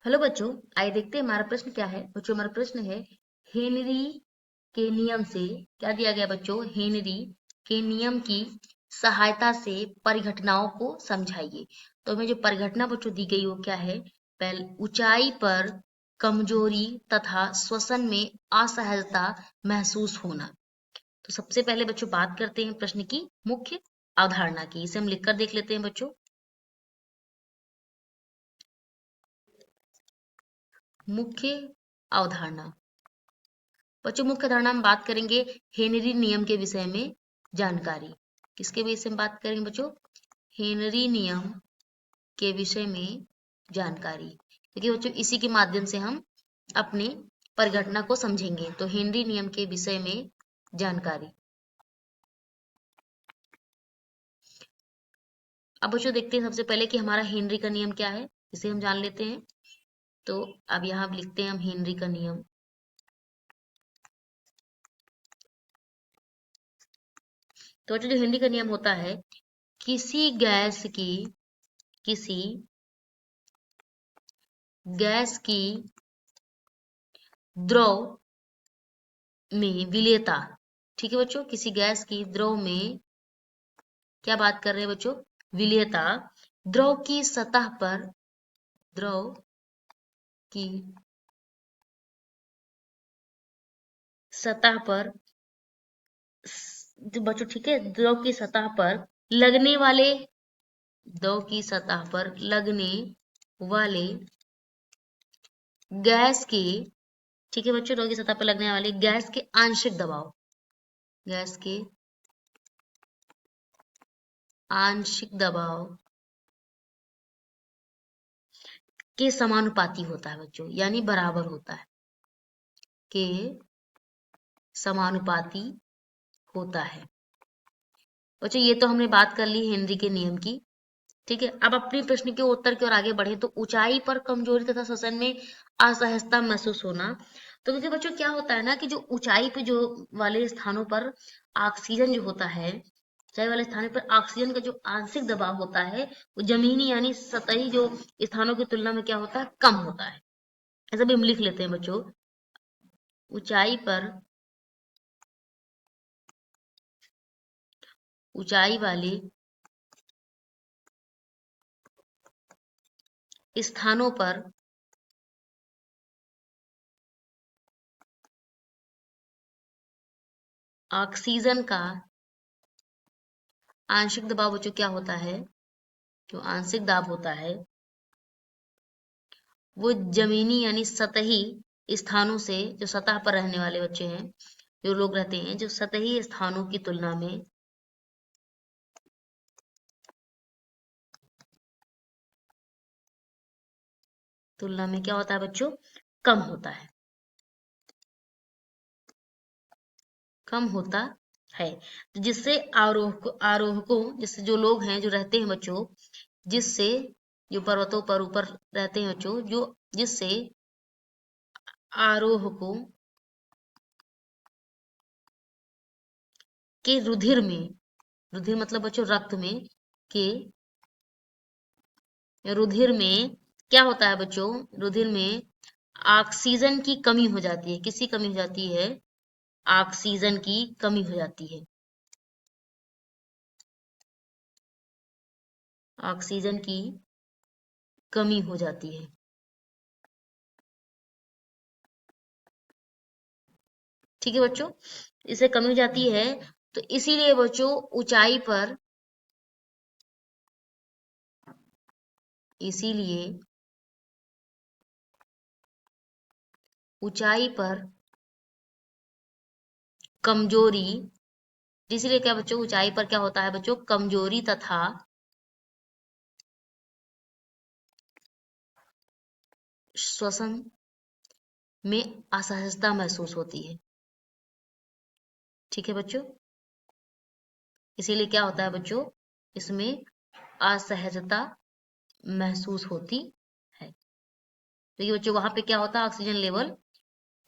Hello बच्चों, आइए देखते हैं हमारा प्रश्न क्या है। बच्चों, हमारा प्रश्न है हेनरी के नियम से। क्या दिया गया बच्चों? हेनरी के नियम की सहायता से परिघटनाओं को समझाइए। तो हमें जो परिघटना बच्चों दी गई वो क्या है? पहले, ऊंचाई पर कमजोरी तथा श्वसन में असहजता महसूस होना। तो सबसे पहले बच्चों बात करते हैं प्रश्न की मुख्य अवधारणा की। इसे हम लिखकर देख लेते हैं बच्चों। मुख्य अवधारणा। बच्चों, मुख्य धारणा हम बात करेंगे हेनरी नियम के विषय में जानकारी। किसके विषय में बात करेंगे बच्चों? हेनरी नियम के विषय में जानकारी, क्योंकि बच्चों इसी के माध्यम से हम अपने परिघटना को समझेंगे। तो हेनरी नियम के विषय में जानकारी। अब बच्चों देखते हैं सबसे पहले कि हमारा हेनरी का नियम क्या है, इसे हम जान लेते हैं। तो अब यहाँ लिखते हैं हम हेनरी का नियम। तो बच्चों, जो हेनरी का नियम होता है, किसी किसी गैस की द्रव में विलेयता। ठीक है बच्चों, किसी गैस की द्रव में क्या बात कर रहे हैं बच्चों? विलेयता। द्रव की सतह पर द्रव की सतह पर जो बच्चों, ठीक है, द्रव की सतह पर लगने वाले द्रव की सतह पर लगने वाले गैस के, ठीक है बच्चों, द्रव की सतह पर लगने वाले गैस के आंशिक दबाव, गैस के आंशिक दबाव के समानुपाती होता है बच्चों, यानी बराबर होता है, के समानुपाती होता है। बच्चों, ये तो हमने बात कर ली हेनरी के नियम की। ठीक है, अब अपने प्रश्न के उत्तर की ओर आगे बढ़े। तो ऊंचाई पर कमजोरी तथा श्वसन में असहजता महसूस होना। तो क्योंकि बच्चों क्या होता है ना कि जो ऊंचाई पे जो वाले स्थानों पर ऑक्सीजन जो होता है, ऊंचाई वाले स्थानों पर ऑक्सीजन का जो आंशिक दबाव होता है वो जमीनी यानी सतही जो स्थानों की तुलना में क्या होता है? कम होता है। ऐसा भी हम लिख लेते हैं बच्चों। ऊंचाई पर ऊंचाई वाले स्थानों पर ऑक्सीजन का आंशिक दबाव बच्चों क्या होता है? जो आंशिक दाब होता है वो जमीनी यानी सतही स्थानों से, जो सतह पर रहने वाले बच्चे हैं, जो लोग रहते हैं, जो सतही स्थानों की तुलना में क्या होता है बच्चों? कम होता है, कम होता है। तो जिससे आरोहकों, जिससे जो लोग हैं जो रहते हैं बच्चों, जिससे जो पर्वतों पर ऊपर रहते हैं बच्चों, जो जिससे आरोहकों के रुधिर मतलब बच्चों रक्त में, के रुधिर में क्या होता है बच्चों? रुधिर में ऑक्सीजन की कमी हो जाती है। किसकी कमी हो जाती है? ऑक्सीजन की कमी हो जाती है। ऑक्सीजन की कमी हो जाती है। ठीक है बच्चों, इससे कमी हो जाती है। तो इसीलिए बच्चों इसीलिए ऊंचाई पर कमजोरी, इसीलिए क्या बच्चों, ऊंचाई पर क्या होता है बच्चों? कमजोरी तथा श्वसन में असहजता महसूस होती है। ठीक है बच्चों, इसीलिए क्या होता है बच्चों? इसमें असहजता महसूस होती है। तो ये बच्चों वहां पे क्या होता है? ऑक्सीजन लेवल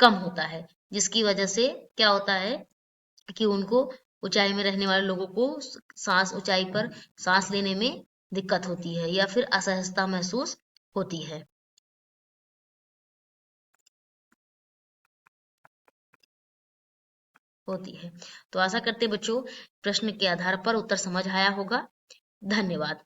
कम होता है, जिसकी वजह से क्या होता है कि उनको, ऊंचाई में रहने वाले लोगों को ऊंचाई पर सांस लेने में दिक्कत होती है या फिर असहजता महसूस होती है। होती है। तो आशा करते हैं बच्चों प्रश्न के आधार पर उत्तर समझ आया होगा। धन्यवाद।